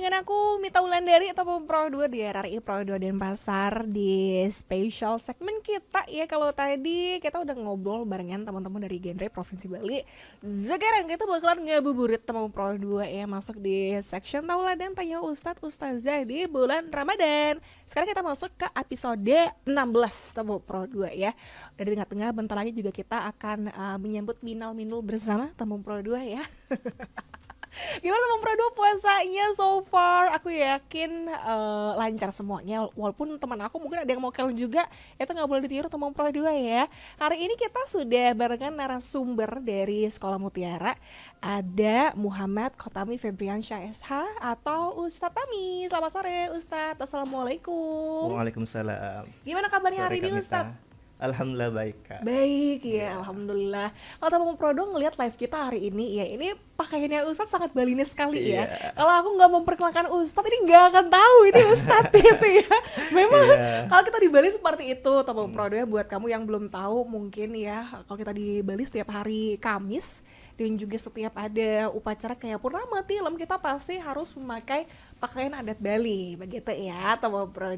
dengan aku Mita Wulandari atau Pro 2 di RRI Pro 2 Denpasar di special segmen kita ya. Kalau tadi kita udah ngobrol barengan teman-teman dari genre Provinsi Bali. Sekarang kita bakalan ngabuburit teman Pro 2 ya, masuk di section tauladan tanya Ustadz Ustazah di bulan Ramadan. Sekarang kita masuk ke episode 16 teman Pro 2 ya. Dari tengah-tengah bentar lagi juga kita akan menyambut minal-minul bersama teman Pro 2 ya. Gimana teman Pro 2 puasanya so far? Aku yakin lancar semuanya. Walaupun teman aku mungkin ada yang mokel juga, itu nggak boleh ditiru teman Pro 2 ya. Hari ini kita sudah barengan narasumber dari Sekolah Mutiara. Ada Muhammad Khotami Febriansyah SH atau Ustadz Tami. Selamat sore Ustadz. Assalamualaikum. Waalaikumsalam. Gimana kabarnya Sore hari Kak ini Mita. Ustadz? Alhamdulillah baik Kak. Baik ya, Iya. alhamdulillah. Kalau teman Prodo ngelihat live kita hari ini ya, ini pakaiannya Ustadz sangat Balinese sekali ya. Iya. Kalau aku nggak memperkenalkan Ustadz, ini nggak akan tahu ini Ustadz gitu ya. Memang Iya. kalau kita di Bali seperti itu, teman Prodo ya. Buat kamu yang belum tahu mungkin ya, kalau kita di Bali setiap hari Kamis dan juga setiap ada upacara kayak purnama tilem, kita pasti harus memakai pakaian adat Bali, begitu ya teman Pro 2.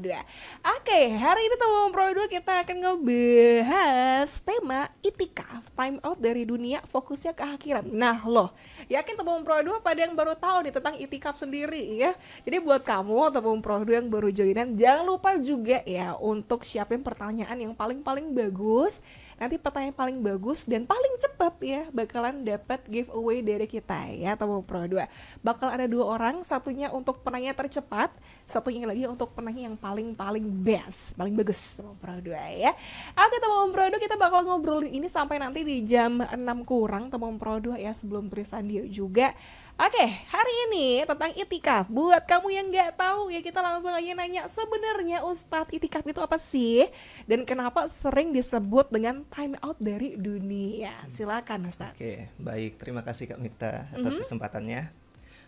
Oke, hari ini teman Pro 2 kita akan ngebahas tema itikaf, time out dari dunia, fokusnya ke akhirat. Nah loh, yakin teman Pro 2 pada yang baru tahu nih tentang itikaf sendiri ya. Jadi buat kamu teman Pro 2 yang baru joinan, jangan lupa juga ya untuk siapin pertanyaan yang paling-paling bagus. Nanti pertanyaan paling bagus dan paling cepat ya bakalan dapat giveaway dari kita ya teman Pro 2. Bakal ada 2 orang, satunya untuk penanya tercepat, satunya lagi untuk penanya yang paling best, paling bagus teman Pro 2 ya. Oke teman Pro 2, kita bakal ngobrolin ini sampai nanti di jam 6 kurang teman Pro 2 ya, sebelum Trisandio juga. Oke, hari ini tentang itikaf. Buat kamu yang nggak tahu ya, kita langsung aja nanya, sebenarnya Ustadz, itikaf itu apa sih? Dan kenapa sering disebut dengan time out dari dunia? Silakan Ustadz. Oke, baik. Terima kasih Kak Mita atas kesempatannya.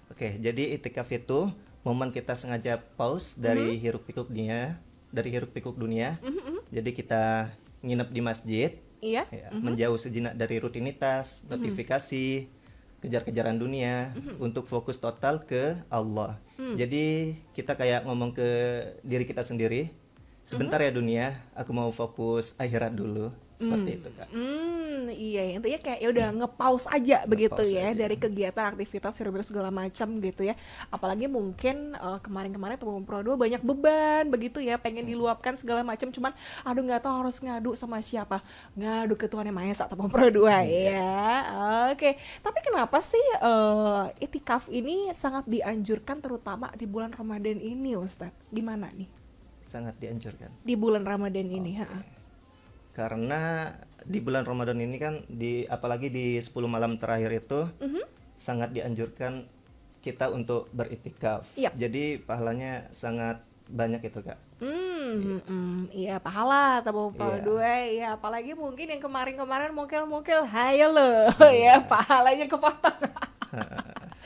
Oke, jadi itikaf itu momen kita sengaja pause dari hiruk pikuk dunia. Jadi kita nginep di masjid, Iya. ya, menjauh sejenak dari rutinitas, notifikasi, kejar-kejaran dunia untuk fokus total ke Allah. Jadi kita kayak ngomong ke diri kita sendiri, sebentar ya dunia, aku mau fokus akhirat dulu. Seperti itu Kak. Iya, intinya kayak ya udah nge-pause aja begitu Nge-pause ya aja. dari kegiatan aktivitas hirup segala macam gitu ya. Apalagi mungkin kemarin-kemarin teman Pro 2 banyak beban begitu ya, pengen diluapkan segala macam, cuman aduh nggak tahu harus ngadu sama siapa. Ngadu ke Tuhan Yang Maha Esa teman Pro 2 ya. Oke. Tapi kenapa sih itikaf ini sangat dianjurkan terutama di bulan Ramadan ini Ustadz? Gimana nih? Sangat dianjurkan. Di bulan Ramadan ini, ha. Karena di bulan Ramadan ini kan apalagi di 10 malam terakhir itu sangat dianjurkan kita untuk beriktikaf. Yap. Jadi pahalanya sangat banyak itu Kak. Iya pahala teman Pro Iya. 2 ya, apalagi mungkin yang kemarin-kemarin mokel-mokel hayo loh ya, pahalanya kepotong.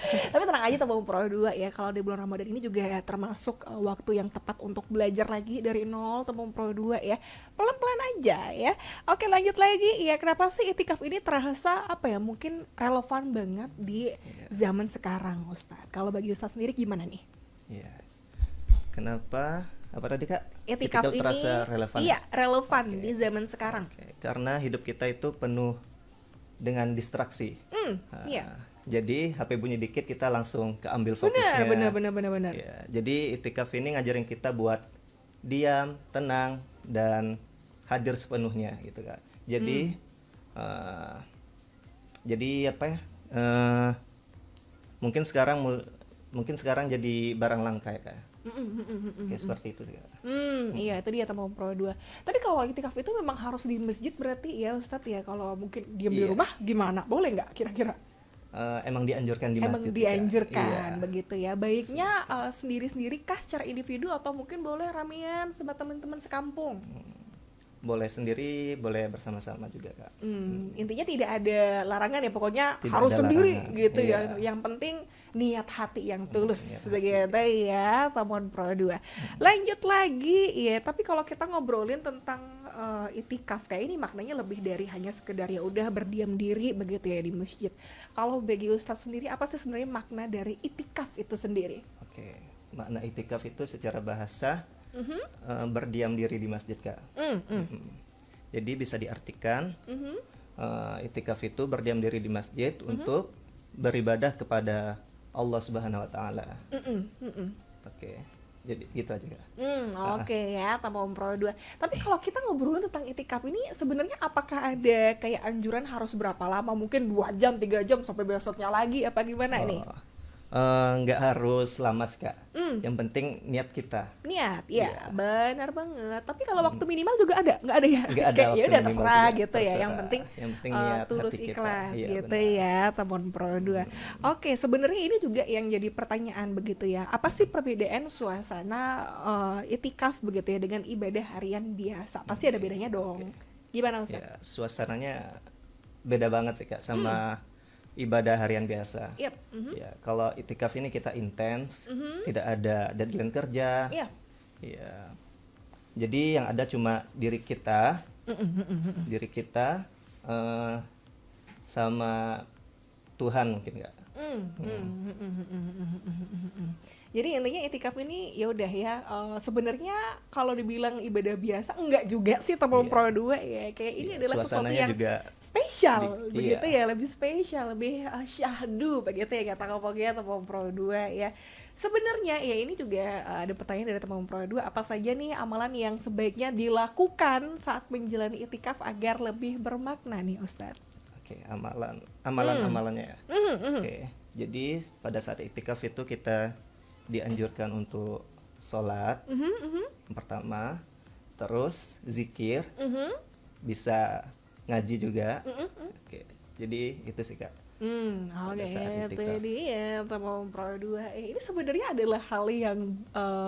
Tapi tenang aja teman Pro 2 ya, kalau di bulan Ramadan ini juga ya termasuk waktu yang tepat untuk belajar lagi dari nol teman Pro 2 ya. Pelan-pelan aja ya. Oke, lanjut lagi ya, kenapa sih itikaf ini terasa apa ya, mungkin relevan banget di zaman sekarang Ustadz. Kalau bagi Ustadz sendiri gimana nih? Iya. Kenapa? Apa tadi Kak? Itikaf ini terasa relevan. iya relevan Oke. di zaman sekarang. Oke, karena hidup kita itu penuh dengan distraksi. Iya. Jadi HP bunyi dikit kita langsung keambil fokusnya. Benar. Ya, jadi itikaf ini ngajarin kita buat diam, tenang, dan hadir sepenuhnya gitu Kak. Jadi jadi apa ya? Mungkin sekarang jadi barang langka ya Kak. Kayak seperti itu sih Kak. Iya itu dia teman Pro 2. Tapi kalau itikaf itu memang harus di masjid berarti ya Ustadz ya. Kalau mungkin diam di Iya. rumah gimana? Boleh nggak kira-kira? Emang dianjurkan di Emang masjid sih, Kak. dianjurkan Iya. begitu ya. Baiknya sendiri-sendiri kah secara individu atau mungkin boleh ramean sama teman-teman sekampung? boleh sendiri, boleh bersama-sama juga Kak. Intinya tidak ada larangan ya, pokoknya Tidak harus ada sendiri larangan, gitu iya. ya. Yang penting niat hati yang tulus Niat hati. begitu ya, Tamon Pro 2. Lanjut lagi ya, tapi kalau kita ngobrolin tentang itikaf kayak ini maknanya lebih dari hanya sekedar ya udah berdiam diri begitu ya di masjid. Kalau bagi Ustadz sendiri apa sih sebenarnya makna dari itikaf itu sendiri? Oke, makna itikaf itu secara bahasa berdiam diri di masjid Kak. Jadi bisa diartikan itikaf itu berdiam diri di masjid untuk beribadah kepada Allah Subhanahu wa taala. Oke. Jadi gitu aja Kak. Oke ya, Tamon Pro 2. Tapi kalau kita ngobrolin tentang itikaf ini sebenarnya apakah ada kayak anjuran harus berapa lama? Mungkin 2 jam, 3 jam sampai besoknya lagi apa gimana nih? Nggak harus lama sih Kak. Yang penting niat kita. Niat, ya, benar banget. Tapi kalau waktu minimal juga ada? Nggak ada ya? Nggak ada Kayak waktu ya udah minimal terserah juga, gitu ya. Yang terserah. penting, Yang penting niat tulus hati kita. ikhlas Iya, gitu benar. ya, Tamon Pro 2. Oke, sebenarnya ini juga yang jadi pertanyaan begitu ya. Apa sih perbedaan suasana itikaf begitu ya dengan ibadah harian biasa? Pasti ada bedanya dong. Gimana Ustaz? Ya, suasananya beda banget sih Kak sama ibadah harian biasa. Yap. Ya, kalau itikaf ini kita intens, tidak ada deadline kerja. Iya. Ya. Jadi yang ada cuma diri kita, sama Tuhan mungkin Kak. Jadi intinya itikaf ini ya udah ya, sebenarnya kalau dibilang ibadah biasa enggak juga sih Tamon Iya. Pro 2 ya. Kayak ini Iya, adalah sesuatu suasananya yang juga spesial begitu iya. ya, lebih spesial, lebih syahdu begitu ya kata ngomongnya Tamon Pro 2 ya. Sebenarnya ya ini juga ada pertanyaan dari Tamon Pro 2, apa saja nih amalan yang sebaiknya dilakukan saat menjalani itikaf agar lebih bermakna nih Ustadz? Oke, amalannya ya. Oke, jadi pada saat iktikaf itu kita dianjurkan untuk sholat yang pertama, terus zikir, bisa ngaji juga. Oke, jadi itu sih Kak. Oke, saat itu itikaf. dia Tamon Pro 2. Ini sebenarnya adalah hal yang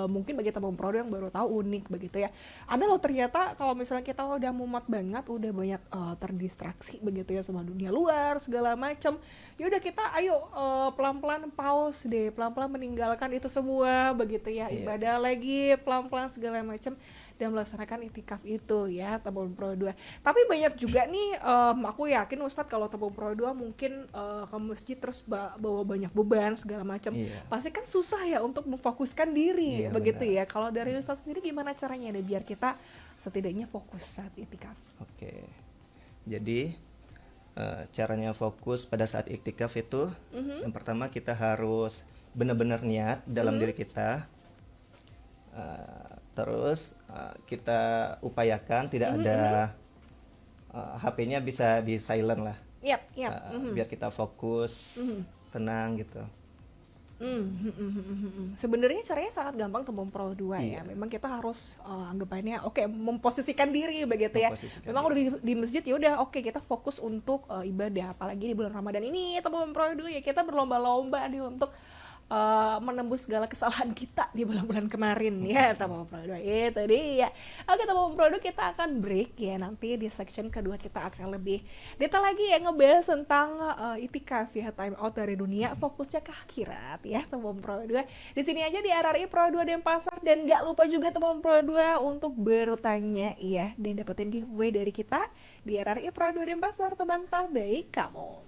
mungkin bagi Tamon Pro 2 yang baru tahu unik begitu ya. Ada loh ternyata kalau misalnya kita udah mumet banget, udah banyak terdistraksi begitu ya sama dunia luar segala macam. Ya udah kita ayo pelan-pelan pause deh, pelan-pelan meninggalkan itu semua begitu ya. Iya. Ibadah lagi pelan-pelan segala macam dan melaksanakan itikaf itu ya Tamon Pro 2. Tapi banyak juga nih, aku yakin Ustadz kalau Tamon Pro 2 mungkin ke masjid terus bawa banyak beban segala macam. Iya. Pasti kan susah ya untuk memfokuskan diri Iya, begitu benar. ya. Kalau dari Ustadz sendiri gimana caranya deh biar kita setidaknya fokus saat itikaf? Oke, jadi caranya fokus pada saat iktikaf itu, yang pertama kita harus benar-benar niat dalam diri kita. Terus kita upayakan tidak ada HP-nya bisa di silent lah. Yap. Biar kita fokus, tenang gitu. Sebenarnya caranya sangat gampang Tamon Pro 2 ya. Iya. Memang kita harus anggapannya oke, memposisikan diri begitu ya. Memposisikan Memang udah di masjid ya udah oke, kita fokus untuk ibadah, apalagi di bulan Ramadan ini Tamon Pro 2 ya, kita berlomba-lomba nih untuk menembus segala kesalahan kita di bulan-bulan kemarin ya Tamon Pro 2 itu dia. Oke Tamon Pro 2, kita akan break ya, nanti di section kedua kita akan lebih detail lagi ya ngebahas tentang itikaf ya, time out dari dunia fokusnya ke akhirat ya Tamon Pro 2. Di sini aja di RRI Pro 2 Denpasar, dan gak lupa juga Tamon Pro 2 untuk bertanya ya dan dapetin giveaway dari kita di RRI Pro 2 Denpasar, teman terbaik kamu.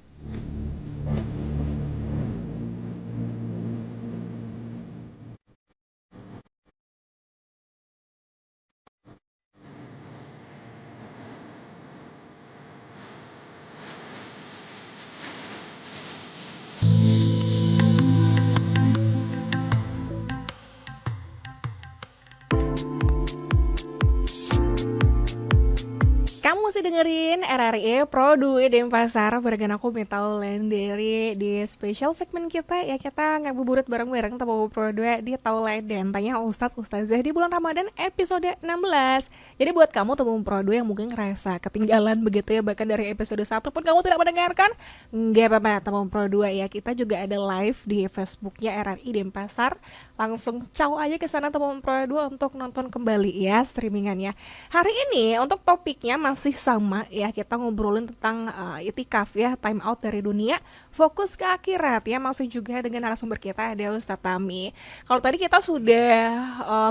Kamu masih dengerin RRI Pro 2 Denpasar barengan aku Mita Wulandari di special segmen kita ya, kita ngabuburit bareng-bareng Tamon Pro 2 di Tauladan Tanya Ustadz Ustazah di bulan Ramadan episode 16. Jadi buat kamu Tamon Pro 2 yang mungkin ngerasa ketinggalan begitu ya, bahkan dari episode 1 pun kamu tidak mendengarkan, nggak apa-apa Tamon Pro 2 ya, kita juga ada live di Facebooknya RRI Denpasar, langsung caw aja ke sana teman Pro 2 untuk nonton kembali ya streamingannya. Hari ini untuk topiknya masih sama ya, kita ngobrolin tentang itikaf ya, time out dari dunia, fokus ke akhirat ya, masih juga dengan narasumber kita ada Ustadz Tami. Kalau tadi kita sudah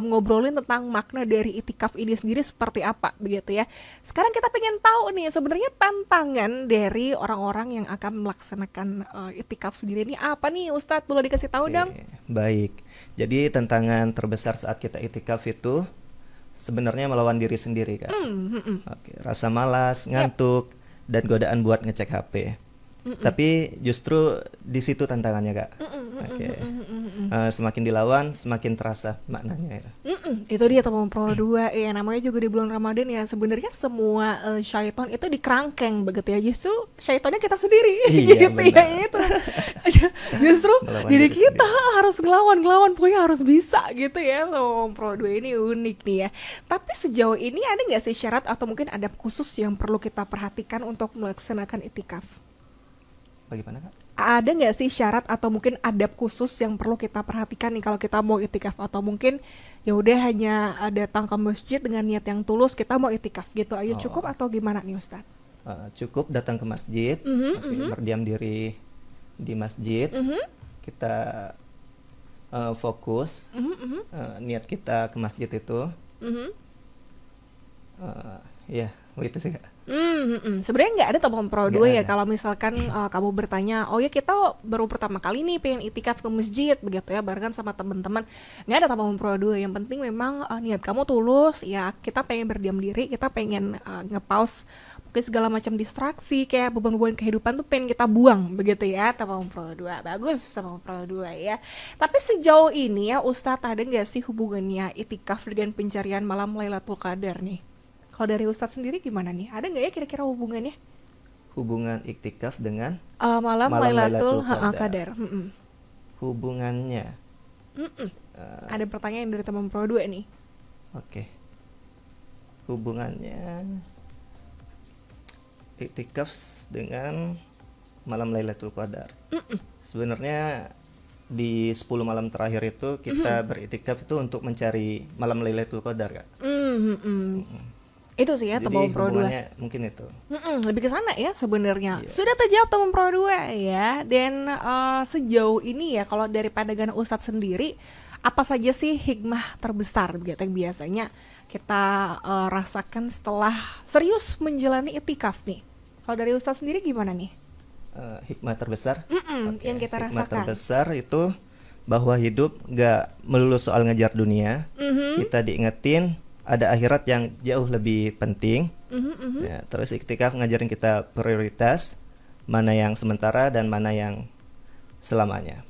ngobrolin tentang makna dari itikaf ini sendiri seperti apa begitu ya. Sekarang kita pengen tahu nih sebenarnya tantangan dari orang-orang yang akan melaksanakan itikaf sendiri ini apa nih Ustadz, boleh dikasih tahu dong? Baik. Jadi tantangan terbesar saat kita itikaf itu sebenarnya melawan diri sendiri, Kak. Oke, rasa malas, ngantuk, dan godaan buat ngecek HP. Tapi justru di situ tantangannya, Kak. Oke. Semakin dilawan, semakin terasa maknanya ya. Itu dia teman Pro 2 ya, namanya juga di bulan Ramadan ya, sebenarnya semua syaitan itu dikerangkeng begitu ya, justru syaitannya kita sendiri. Iya, gitu benar. ya itu. Justru Melawan diri diri kita sendiri. harus ngelawan pokoknya harus bisa gitu ya. Teman Pro 2 ini unik nih ya. Tapi sejauh ini ada nggak sih syarat atau mungkin adab khusus yang perlu kita perhatikan untuk melaksanakan itikaf? Bagaimana, Kak? Ada nggak sih syarat atau mungkin adab khusus yang perlu kita perhatikan nih kalau kita mau itikaf, atau mungkin ya udah hanya datang ke masjid dengan niat yang tulus kita mau itikaf gitu aja cukup, atau gimana nih Ustadz? Cukup datang ke masjid, berdiam diri di masjid, kita fokus, niat kita ke masjid itu, ya begitu sih, Kak. Sebenarnya nggak ada teman Pro 2 Nggak ya ada. kalau misalkan kamu bertanya, oh ya kita baru pertama kali nih pengen itikaf ke masjid begitu ya barengan sama teman-teman. Nggak ada teman Pro 2, yang penting memang niat kamu tulus ya, kita pengen berdiam diri, kita pengen nge-pause mungkin segala macam distraksi kayak beban-beban kehidupan tuh pengen kita buang begitu ya teman Pro 2. Bagus teman Pro 2 ya. Tapi sejauh ini ya Ustadz, ada nggak sih hubungannya itikaf dengan pencarian malam Lailatul Qadar nih? Kalau dari Ustadz sendiri gimana nih? Ada nggak ya kira-kira hubungannya? Hubungan iktikaf dengan Malam Malam Lailatul Lailatul Qadar. hubungannya. Ada pertanyaan dari teman Pro 2 nih. Oke. Hubungannya iktikaf dengan malam Lailatul Qadar. Sebenarnya di 10 malam terakhir itu kita beriktikaf itu untuk mencari malam Lailatul Qadar, Kak. Itu sih ya Jadi teman Pro 2. hubungannya mungkin itu. Lebih ke sana ya sebenarnya. Iya. Sudah terjawab teman Pro 2 ya. Dan sejauh ini ya kalau dari pandangan Ustadz sendiri, apa saja sih hikmah terbesar begitu yang biasanya kita rasakan setelah serius menjalani itikaf nih? Kalau dari Ustadz sendiri gimana nih? Hikmah terbesar. Oke, Yang kita hikmah rasakan. terbesar itu bahwa hidup gak melulu soal ngejar dunia. Kita diingetin ada akhirat yang jauh lebih penting. Ya, terus iktikaf ngajarin kita prioritas, mana yang sementara dan mana yang selamanya.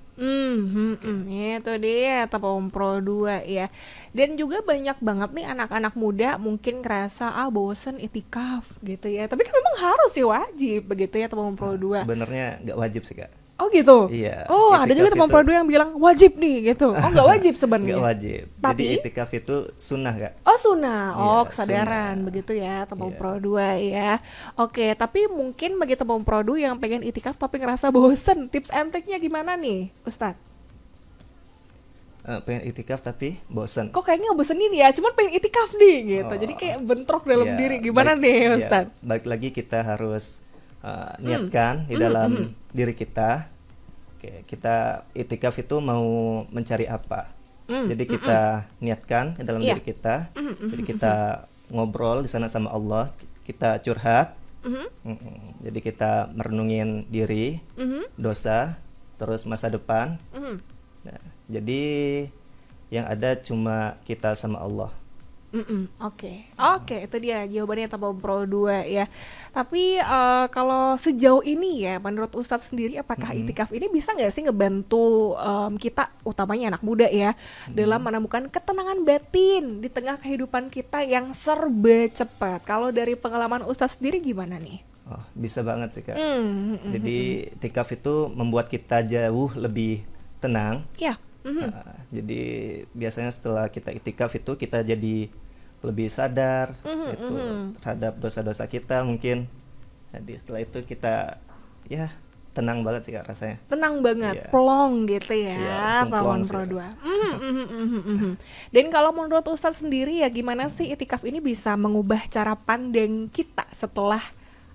Itu dia teman Pro 2 ya. Dan juga banyak banget nih anak-anak muda mungkin ngerasa bosen itikaf gitu ya. Tapi kan memang harus sih, wajib begitu ya teman Pro 2. Sebenarnya nggak wajib sih, Kak. Oh gitu. Iya, Oh, ada juga itikaf teman itu- Pro 2 yang bilang wajib nih gitu. Oh, nggak wajib sebenarnya. Nggak wajib. Jadi Tapi itikaf itu sunnah, Kak. oh sunnah, Iya, kesadaran sunnah. begitu ya teman Iya. Pro 2 ya. Oke, tapi mungkin bagi teman Pro 2 yang pengen itikaf tapi ngerasa bosen, tips and trick-nya gimana nih Ustadz? Pengen itikaf tapi bosan. Kok kayaknya ngebosenin ya, cuman pengen itikaf nih gitu. Jadi kayak bentrok dalam Ya, diri, gimana baik- nih ya, Ustadz? balik lagi kita harus niatkan di dalam diri kita. Oke, kita itikaf itu mau mencari apa? Jadi kita niatkan di dalam Iya. diri kita. Jadi kita ngobrol di sana sama Allah, kita curhat. Jadi kita merenungin diri, dosa, terus masa depan. Nah, jadi yang ada cuma kita sama Allah. Oke, itu dia jawabannya teman Pro 2 ya. Tapi kalau sejauh ini ya, menurut Ustadz sendiri, apakah itikaf ini bisa nggak sih ngebantu kita, utamanya anak muda ya, dalam menemukan ketenangan batin di tengah kehidupan kita yang serba cepat? Kalau dari pengalaman Ustadz sendiri gimana nih? Oh, bisa banget sih, Kak. Jadi itikaf itu membuat kita jauh lebih tenang. Ya. Nah, jadi biasanya setelah kita itikaf itu kita jadi lebih sadar terhadap dosa-dosa kita mungkin. Jadi setelah itu kita ya tenang banget sih Kak rasanya. Tenang banget, Iya. plong gitu Iya, ya, langsung plong Tawan sih, Pro Kak. 2. Dan kalau menurut Ustadz sendiri ya gimana sih itikaf ini bisa mengubah cara pandang kita setelah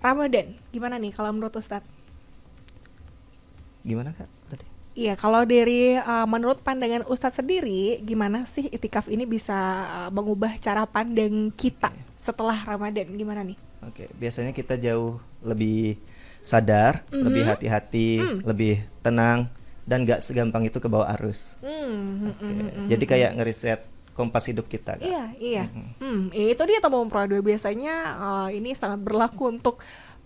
Ramadan? Gimana nih kalau menurut Ustadz? Gimana Kak tadi? Iya, kalau dari menurut pandangan Ustadz sendiri, gimana sih itikaf ini bisa mengubah cara pandang kita setelah Ramadan? Gimana nih? Oke, biasanya kita jauh lebih sadar, lebih hati-hati, lebih tenang, dan gak segampang itu ke bawah arus. Oke, jadi kayak ngeriset kompas hidup kita, Kak. Iya, iya. Itu dia teman Pro 2 biasanya ini sangat berlaku untuk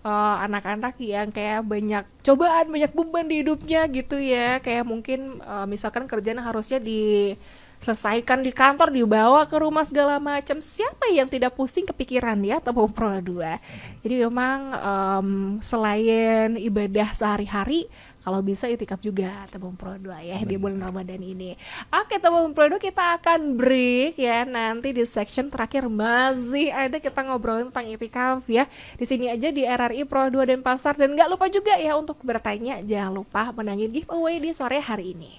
anak-anak yang kayak banyak cobaan, banyak beban di hidupnya gitu ya. Kayak mungkin misalkan kerjaan harusnya diselesaikan di kantor, dibawa ke rumah segala macam. Siapa yang tidak pusing kepikiran ya teman Pro 2. Jadi memang selain ibadah sehari-hari, kalau bisa itikaf juga Tabung Pro 2 ya di bulan Ramadan ini. Oke Tabung Pro 2 kita akan break ya. Nanti di section terakhir masih ada kita ngobrolin tentang itikaf ya. Di sini aja di RRI Pro 2 Denpasar. Dan gak lupa juga ya untuk bertanya, jangan lupa menangin giveaway di sore hari ini.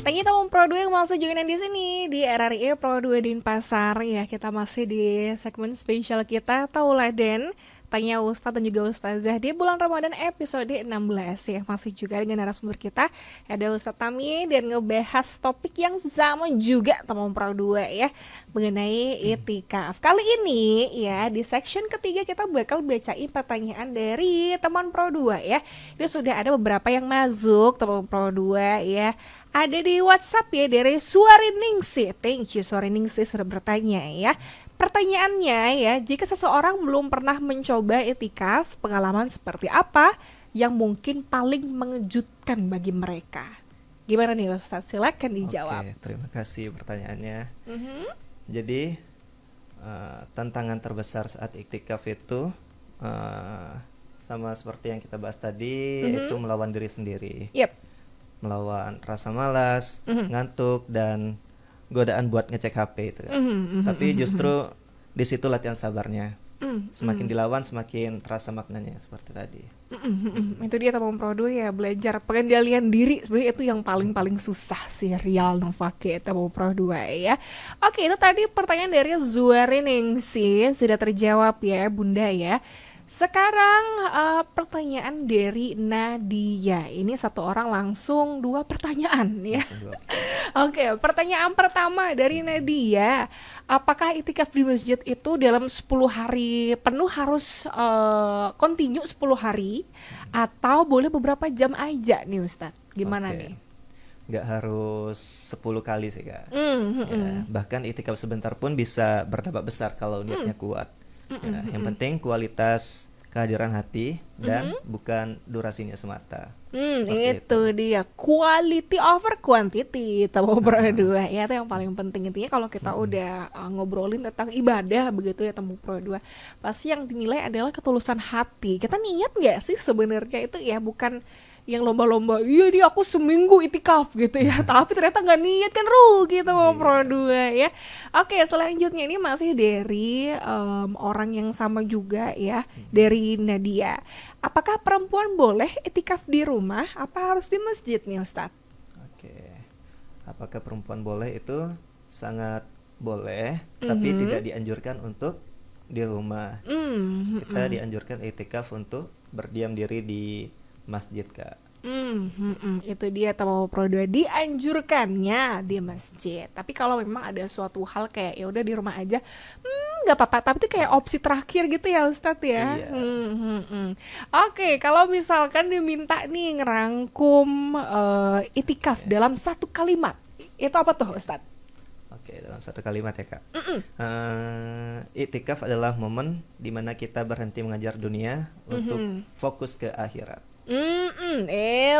Thank you teman Pro 2 yang masih joinan di sini di RRI Pro 2 Denpasar ya. Kita masih di segmen spesial kita Tauladan Tanya Ustadz dan juga Ustazah di bulan Ramadan episode 16 ya. Masih juga dengan narasumber kita ada Ustadz Tami dan ngebahas topik yang sama juga teman Pro 2 ya, mengenai itikaf. Kali ini ya di section ketiga kita bakal bacain pertanyaan dari teman Pro 2 ya. Ini sudah ada beberapa yang masuk teman Pro 2 ya. Ada di WhatsApp ya dari Suariningsih. Thank you Suariningsih sudah bertanya ya. Pertanyaannya ya, jika seseorang belum pernah mencoba itikaf, pengalaman seperti apa yang mungkin paling mengejutkan bagi mereka? Gimana nih Ustadz? Silakan dijawab. Oke, terima kasih pertanyaannya. Jadi tantangan terbesar saat iktikaf itu sama seperti yang kita bahas tadi, yaitu melawan diri sendiri. Yep. Melawan rasa malas, ngantuk, dan godaan buat ngecek HP itu. Tapi justru di situ latihan sabarnya. Semakin dilawan semakin terasa maknanya seperti tadi. Itu dia teman Pro 2 ya, belajar pengendalian diri. Sebenarnya itu yang paling susah sih real novake teman Pro 2 ya. Oke, itu tadi pertanyaan dari Zuariningsih sudah terjawab ya Bunda ya. Sekarang pertanyaan dari Nadia. Ini satu orang langsung 2 pertanyaan ya. Oke, pertanyaan pertama dari Nadia. Apakah itikaf di masjid itu dalam 10 hari penuh harus continue 10 hari atau boleh beberapa jam aja nih Ustadz? Gimana nih? Nggak harus 10 kali sih Kak. Ya, bahkan itikaf sebentar pun bisa berdampak besar kalau niatnya kuat. Ya, yang penting kualitas kehadiran hati dan bukan durasinya semata. Itu dia quality over quantity teman Pro 2 ya, itu yang paling penting. Intinya kalau kita udah ngobrolin tentang ibadah begitu ya teman Pro 2, pasti yang dinilai adalah ketulusan hati. Kita niat nggak sih sebenarnya itu ya, bukan yang lomba-lomba iya dia aku seminggu itikaf gitu ya tapi ternyata nggak niat kan rugi teman Pro 2 ya. Oke, selanjutnya ini masih dari orang yang sama juga ya, dari Nadia. Apakah perempuan boleh itikaf di rumah apa harus di masjid nih Ustadz? Oke, apakah perempuan boleh? Itu sangat boleh, tapi tidak dianjurkan untuk di rumah. Kita dianjurkan itikaf untuk berdiam diri di masjid Kak. Itu dia teman Pro 2, dianjurkannya di masjid. Tapi kalau memang ada suatu hal kayak ya udah di rumah aja, nggak apa-apa. Tapi itu kayak opsi terakhir gitu ya Ustadz ya. Iya. Oke, kalau misalkan diminta nih ngerangkum itikaf dalam satu kalimat, itu apa tuh Ustadz? Oke, dalam satu kalimat ya Kak. Iktikaf adalah momen dimana kita berhenti mengajar dunia untuk fokus ke akhirat.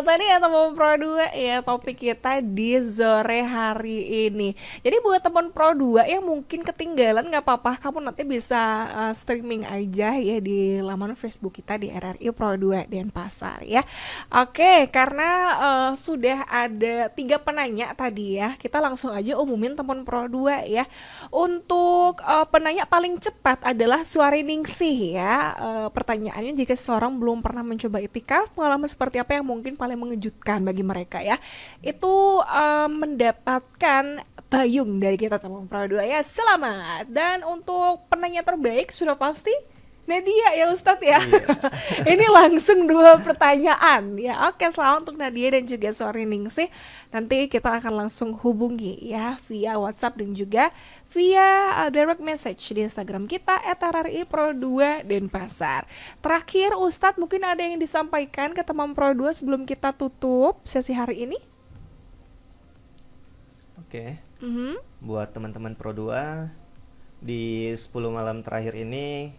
Tadi ya teman Pro 2 ya topik kita di sore hari ini. Jadi buat teman Pro 2 yang mungkin ketinggalan nggak apa-apa, kamu nanti bisa streaming aja ya di laman Facebook kita di RRI Pro 2 Denpasar ya. Oke, karena sudah ada 3 penanya tadi ya, kita langsung aja umumin teman Pro 2 ya. Untuk penanya paling cepat adalah Suariningsih ya. Pertanyaannya, jika seseorang belum pernah mencoba itikaf, pengalaman seperti apa yang mungkin paling mengejutkan bagi mereka ya? Itu mendapatkan payung dari kita teman Pro 2 ya. Selamat. Dan untuk penanya terbaik sudah pasti Nadia ya Ustadz ya. Iya. Ini langsung 2 pertanyaan ya. Oke, selamat untuk Nadia dan juga Suariningsih. Nanti kita akan langsung hubungi ya via WhatsApp dan juga via direct message di Instagram kita @RRI Pro 2 Denpasar. Terakhir Ustadz, mungkin ada yang disampaikan ke teman Pro 2 sebelum kita tutup sesi hari ini? Oke. Buat teman-teman Pro 2, di 10 malam terakhir ini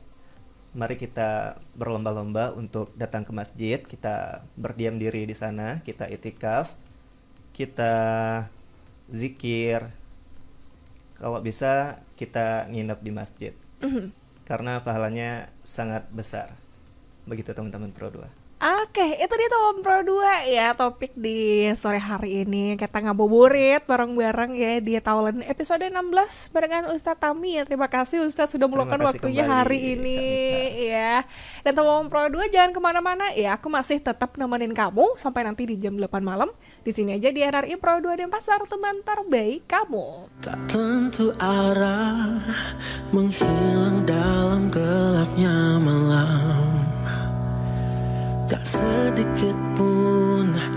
mari kita berlomba-lomba untuk datang ke masjid, kita berdiam diri di sana, kita itikaf, kita zikir. Kalau bisa kita nginep di masjid. Karena pahalanya sangat besar. Begitu teman-teman Pro 2. Oke, itu dia teman Pro 2 ya topik di sore hari ini. Kita ngabuburit bareng-bareng ya di Taulen episode 16 barengan Ustadz Tami ya. Terima kasih Ustadz sudah meluangkan waktunya kembali, hari ini ya. Dan teman Pro 2 jangan kemana-mana ya. Aku masih tetap nemenin kamu sampai nanti di jam 8 malam. Di sini aja di RRI Pro 2 Denpasar, teman terbaik kamu. Tak tentu arah, menghilang dalam gelapnya malam. Tak sedikit pun